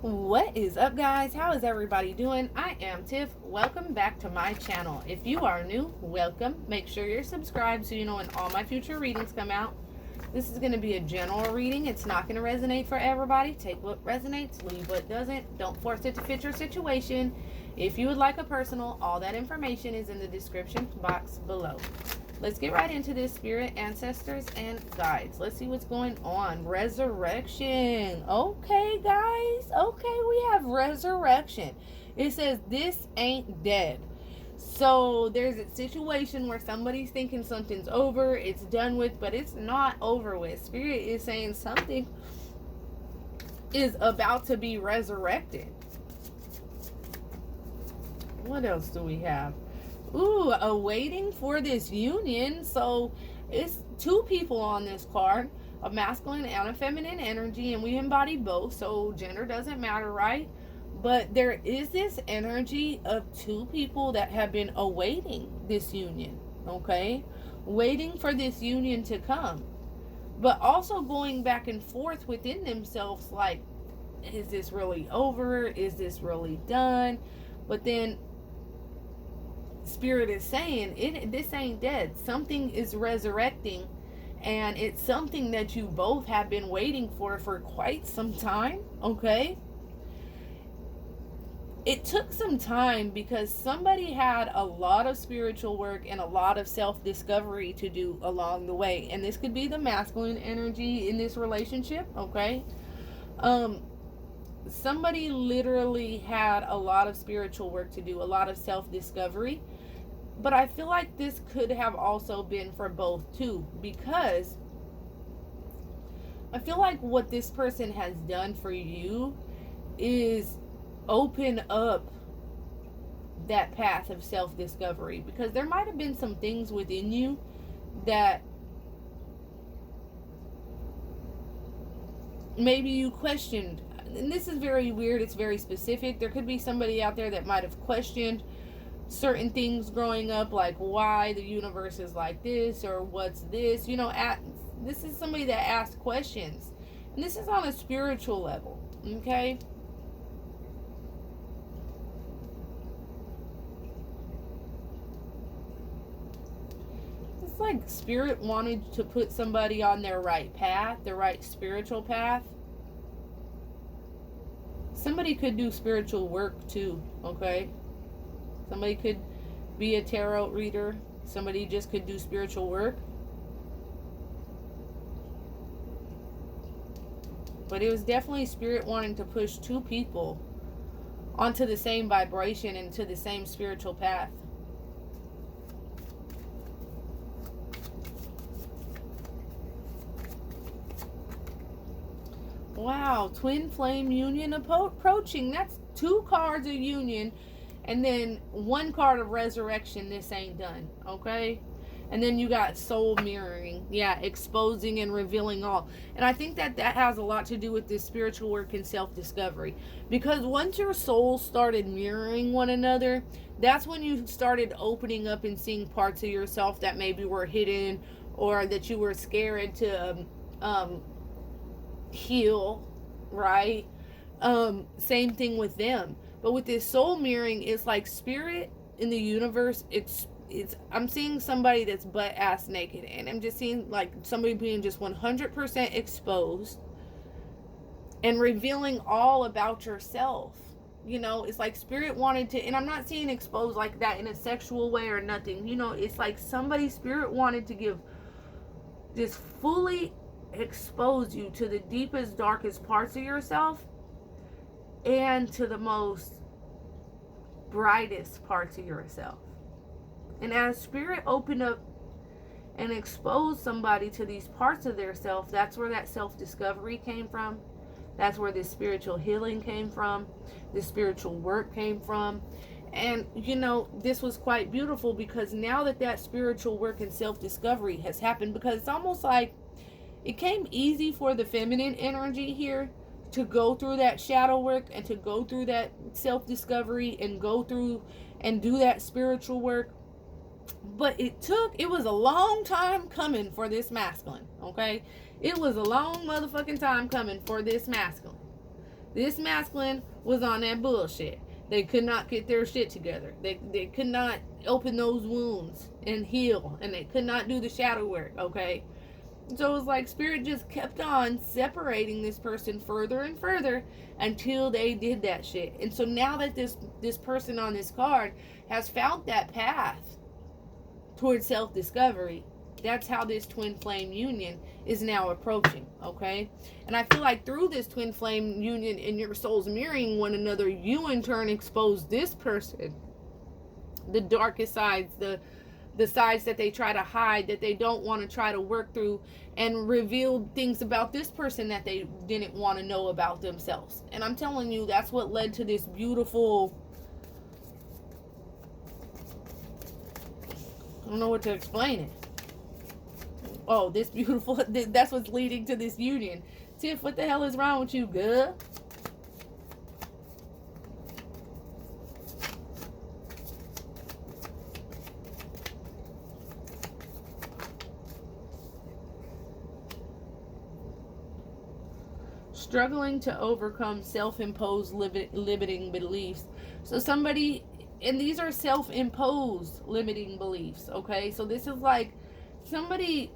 What is up, guys? How is everybody doing? I am Tiff. Welcome back to my channel. If you are new, welcome. Make sure you're subscribed so you know when all my future readings come out. This is going to be a general reading. It's not going to resonate for everybody. Take what resonates, leave what doesn't. Don't force it to fit your situation. If you would like a personal, all that information is in the description box below. Let's get right into this, spirit, ancestors, and guides. Let's see what's going on. Resurrection. Okay, guys. Okay, we have resurrection. It says, this ain't dead. So there's a situation where somebody's thinking something's over, it's done with, but it's not over with. Spirit is saying something is about to be resurrected. What else do we have? Ooh, awaiting for this union. So it's two people on this card, a masculine and a feminine energy, and we embody both, so gender doesn't matter, right? But there is this energy of two people that have been awaiting this union, okay? Waiting for this union to come, but also going back and forth within themselves, like, is this really over? Is this really done? But then Spirit is saying, this ain't dead. Something is resurrecting, and it's something that you both have been waiting for quite some time, okay? It took some time because somebody had a lot of spiritual work and a lot of self-discovery to do along the way. And this could be the masculine energy in this relationship, okay? Somebody literally had a lot of spiritual work to do, a lot of self-discovery. But I feel like this could have also been for both too, because I feel like what this person has done for you is open up that path of self-discovery, because there might have been some things within you that maybe you questioned. And this is very weird, it's very specific. There could be somebody out there that might have questioned certain things growing up, like why the universe is like this, or what's this, you know. This is somebody that asked questions, and this is on a spiritual level, okay? It's like Spirit wanted to put somebody on their right path, the right spiritual path. Somebody could do spiritual work too, okay? Somebody could be a tarot reader. Somebody just could do spiritual work. But it was definitely Spirit wanting to push two people onto the same vibration and to the same spiritual path. Wow, twin flame union approaching. That's two cards of union. And then one card of resurrection, this ain't done, okay? And then you got soul mirroring. Yeah, exposing and revealing all. And I think that has a lot to do with this spiritual work and self-discovery. Because once your souls started mirroring one another, that's when you started opening up and seeing parts of yourself that maybe were hidden, or that you were scared to heal, right? Same thing with them. But with this soul mirroring, it's like Spirit in the universe, it's I'm seeing somebody that's butt ass naked, and I'm just seeing like somebody being just 100% exposed and revealing all about yourself. You know, it's like Spirit wanted to, and I'm not seeing exposed like that in a sexual way or nothing. You know, it's like somebody, Spirit wanted to give this, fully expose you to the deepest, darkest parts of yourself, and to the most brightest parts of yourself. And as Spirit opened up and exposed somebody to these parts of their self, that's where that self-discovery came from. That's where this spiritual healing came from. This spiritual work came from. And, you know, this was quite beautiful, because now that spiritual work and self-discovery has happened, because it's almost like it came easy for the feminine energy here to go through that shadow work and to go through that self-discovery and go through and do that spiritual work. But it was a long time coming for this masculine, okay? It was a long motherfucking time coming for this masculine. This masculine was on that bullshit. They could not get their shit together. They could not open those wounds and heal. And they could not do the shadow work, okay? So it was like Spirit just kept on separating this person further and further until they did that shit. And so now that this person on this card has found that path towards self-discovery, that's how this twin flame union is now approaching, okay? And I feel like through this twin flame union and your souls mirroring one another, you in turn expose this person, the darkest sides, the sides that they try to hide, that they don't want to try to work through, and reveal things about this person that they didn't want to know about themselves. And I'm telling you, that's what led to this beautiful, I don't know what to explain it. Oh, this beautiful, that's what's leading to this union. Tiff, what the hell is wrong with you, girl? Struggling to overcome self-imposed limiting beliefs. So somebody, and these are self-imposed limiting beliefs, okay? So this is like somebody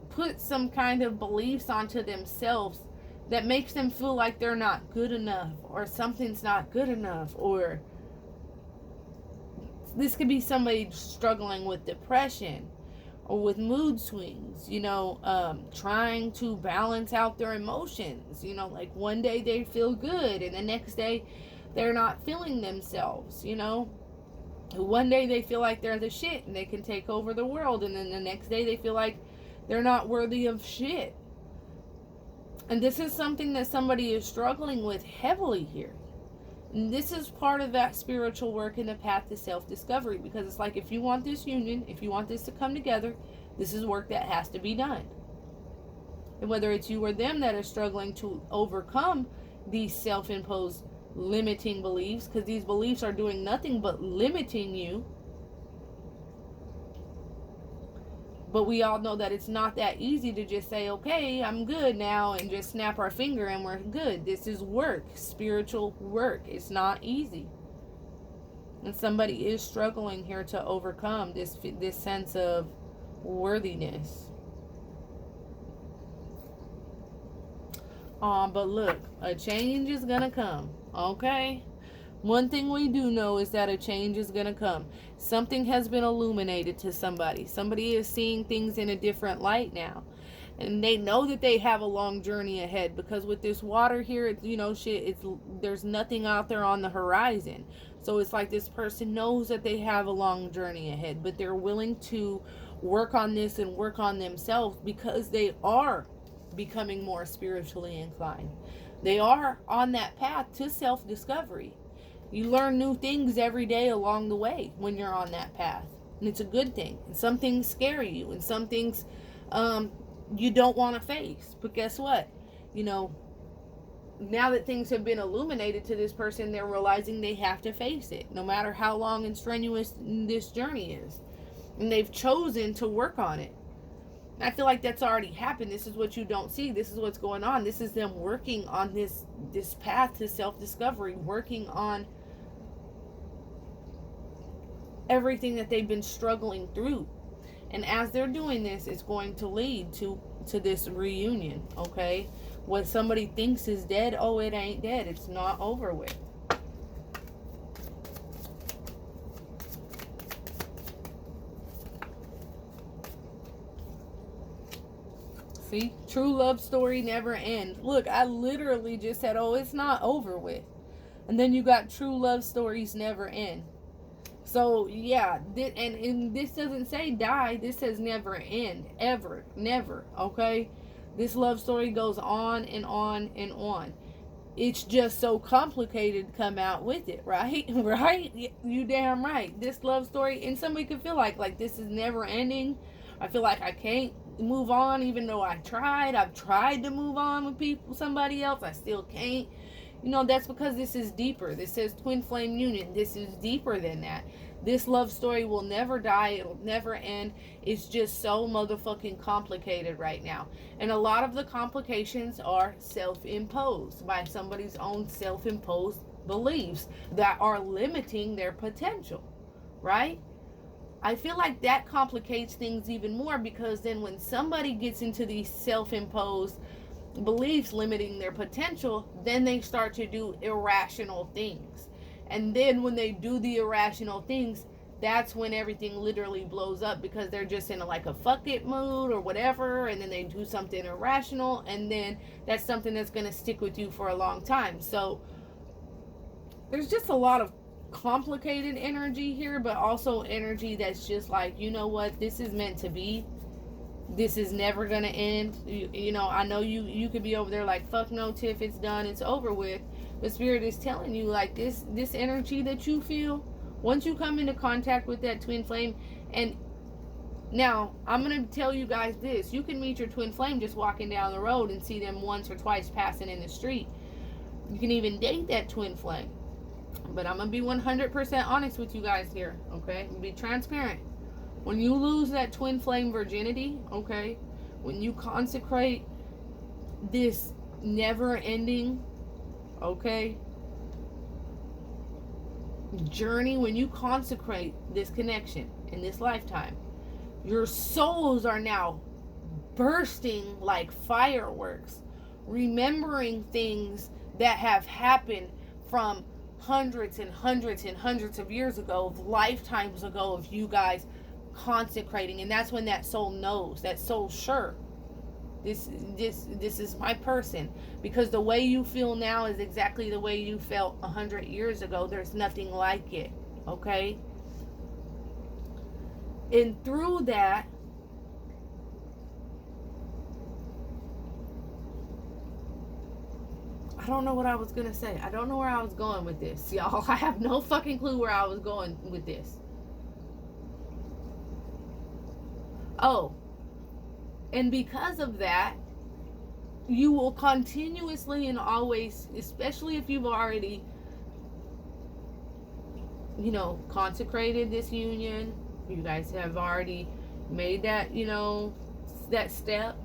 put some kind of beliefs onto themselves that makes them feel like they're not good enough, or something's not good enough, or this could be somebody struggling with depression or with mood swings, trying to balance out their emotions, like one day they feel good and the next day they're not feeling themselves, one day they feel like they're the shit and they can take over the world, and then the next day they feel like they're not worthy of shit. And this is something that somebody is struggling with heavily here. And this is part of that spiritual work in the path to self-discovery, because it's like, if you want this union, if you want this to come together, this is work that has to be done. And whether it's you or them that are struggling to overcome these self-imposed limiting beliefs, because these beliefs are doing nothing but limiting you. But we all know that it's not that easy to just say, okay, I'm good now, and just snap our finger and we're good. This is work, spiritual work. It's not easy. And somebody is struggling here to overcome this sense of worthiness. But look, a change is going to come, okay? One thing we do know is that a change is going to come. Something has been illuminated to somebody. Somebody is seeing things in a different light now. And they know that they have a long journey ahead, because with this water here, there's nothing out there on the horizon. So it's like this person knows that they have a long journey ahead, but they're willing to work on this and work on themselves, because they are becoming more spiritually inclined. They are on that path to self-discovery. You learn new things every day along the way when you're on that path. And it's a good thing. And some things scare you. And some things you don't want to face. But guess what? Now that things have been illuminated to this person, they're realizing they have to face it, no matter how long and strenuous this journey is. And they've chosen to work on it. And I feel like that's already happened. This is what you don't see. This is what's going on. This is them working on this path to self-discovery, working on everything that they've been struggling through. And as they're doing this, it's going to lead to this reunion, okay? What somebody thinks is dead, oh, it ain't dead. It's not over with. See? True love story never ends. Look, I literally just said, oh, it's not over with. And then you got true love stories never end. So, yeah, and this doesn't say die. This says never end. Ever. Never. Okay? This love story goes on and on and on. It's just so complicated to come out with it, right? Right? You damn right. This love story, and somebody could feel like this is never ending. I feel like I can't move on, even though I've tried to move on with somebody else. I still can't. You know, that's because this is deeper. This says twin flame union. This is deeper than that. This love story will never die. It'll never end. It's just so motherfucking complicated right now. And a lot of the complications are self-imposed by somebody's own self-imposed beliefs that are limiting their potential, right? I feel like that complicates things even more, because then when somebody gets into these self-imposed beliefs limiting their potential, then they start to do irrational things. And then when they do the irrational things, that's when everything literally blows up, because they're just in like a fuck it mood or whatever, and then they do something irrational, and then that's something that's going to stick with you for a long time. So there's just a lot of complicated energy here, but also energy that's just like, you know what, this is meant to be. This is never going to end. You know, I know you could be over there like, fuck no, Tiff, it's done, it's over with. But Spirit is telling you, like, this energy that you feel, once you come into contact with that twin flame, and now I'm going to tell you guys this, you can meet your twin flame just walking down the road and see them once or twice passing in the street. You can even date that twin flame. But I'm going to be 100% honest with you guys here, okay? Be transparent. When you lose that twin flame virginity, okay, when you consecrate this never-ending, okay, journey, when you consecrate this connection in this lifetime, your souls are now bursting like fireworks, remembering things that have happened from hundreds and hundreds and hundreds of years ago, of lifetimes ago, of you guys consecrating. And that's when that soul knows, that soul's sure, this is my person, because the way you feel now is exactly the way you felt 100 years ago. There's nothing like it, okay? And through that, I don't know what I was gonna say. I don't know where I was going with this, y'all. I have no fucking clue where I was going with this. Oh, and because of that, you will continuously and always, especially if you've already, you know, consecrated this union, you guys have already made that, you know, that step.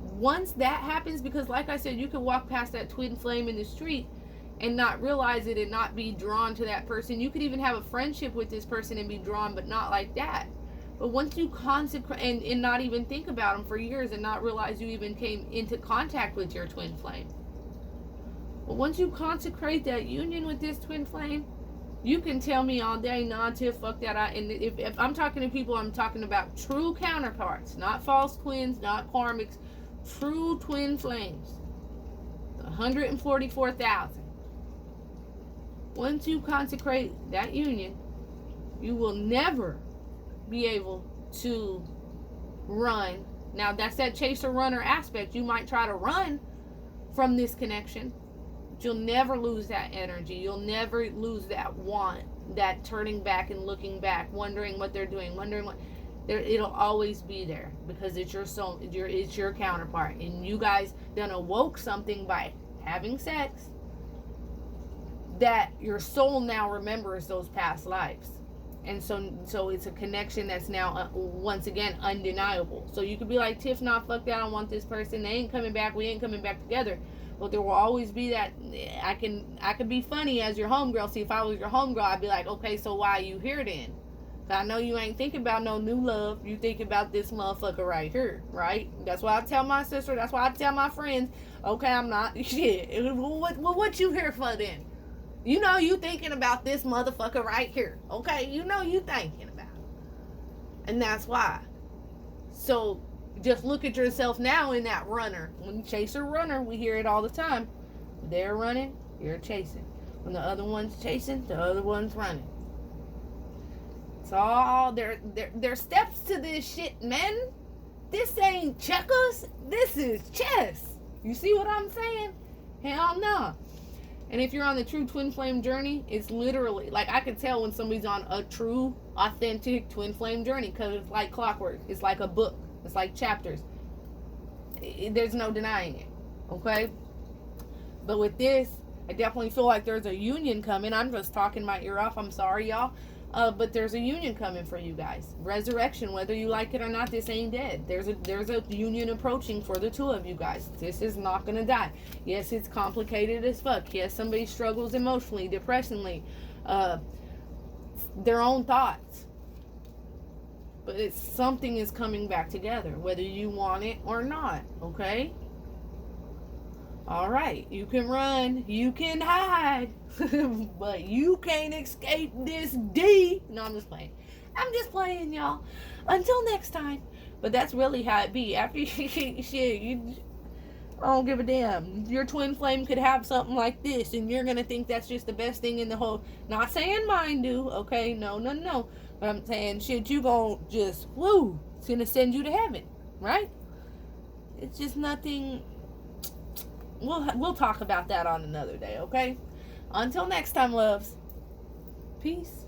Once that happens, because like I said, you can walk past that twin flame in the street and not realize it and not be drawn to that person. You could even have a friendship with this person and be drawn, but not like that. But once you consecrate and not even think about them for years and not realize you even came into contact with your twin flame. But once you consecrate that union with this twin flame, you can tell me all day, nah, Tiff, fuck that. And if I'm talking to people, I'm talking about true counterparts, not false twins, not karmics, true twin flames. 144,000. Once you consecrate that union, you will never be able to run. Now that's that chaser runner aspect. You might try to run from this connection, but you'll never lose that energy. You'll never lose that want, that turning back and looking back, wondering what they're doing, wondering what it'll always be there, because it's your soul, it's your counterpart, and you guys done awoke something by having sex that your soul now remembers those past lives. And so it's a connection that's now once again undeniable. So you could be like, Tiff, nah, fuck that, I don't want this person, they ain't coming back, we ain't coming back together. But there will always be that. I can be funny as your homegirl. See, if I was your homegirl, I'd be like, okay, so why are you here then? I know you ain't thinking about no new love. You think about this motherfucker right here, right? That's why I tell my sister. That's why I tell my friends. Okay, I'm not shit. What you here for then? You know you thinking about this motherfucker right here. Okay, you know you thinking about it. And that's why. So just look at yourself now in that runner. When you chase a runner, we hear it all the time. They're running, you're chasing. When the other one's chasing, the other one's running. It's all there steps to this shit, man. This ain't checkers. This is chess. You see what I'm saying? Hell no. And if you're on the true twin flame journey, it's literally, like, I can tell when somebody's on a true, authentic twin flame journey, because it's like clockwork. It's like a book. It's like chapters. There's no denying it. Okay? But with this, I definitely feel like there's a union coming. I'm just talking my ear off. I'm sorry, y'all. But there's a union coming for you guys. Resurrection, whether you like it or not, this ain't dead. There's a union approaching for the two of you guys. This is not gonna die. Yes, it's complicated as fuck. Yes, somebody struggles emotionally, depressingly, their own thoughts. But it's something is coming back together, whether you want it or not. Okay. All right, you can run, you can hide, but you can't escape this D. No, I'm just playing. I'm just playing, y'all. Until next time. But that's really how it be. After you I don't give a damn. Your twin flame could have something like this, and you're gonna think that's just the best thing in the whole. Not saying mine do, okay? No. But I'm saying shit, you gonna just woo. It's gonna send you to heaven, right? It's just nothing. We'll talk about that on another day, okay? Until next time, loves. Peace.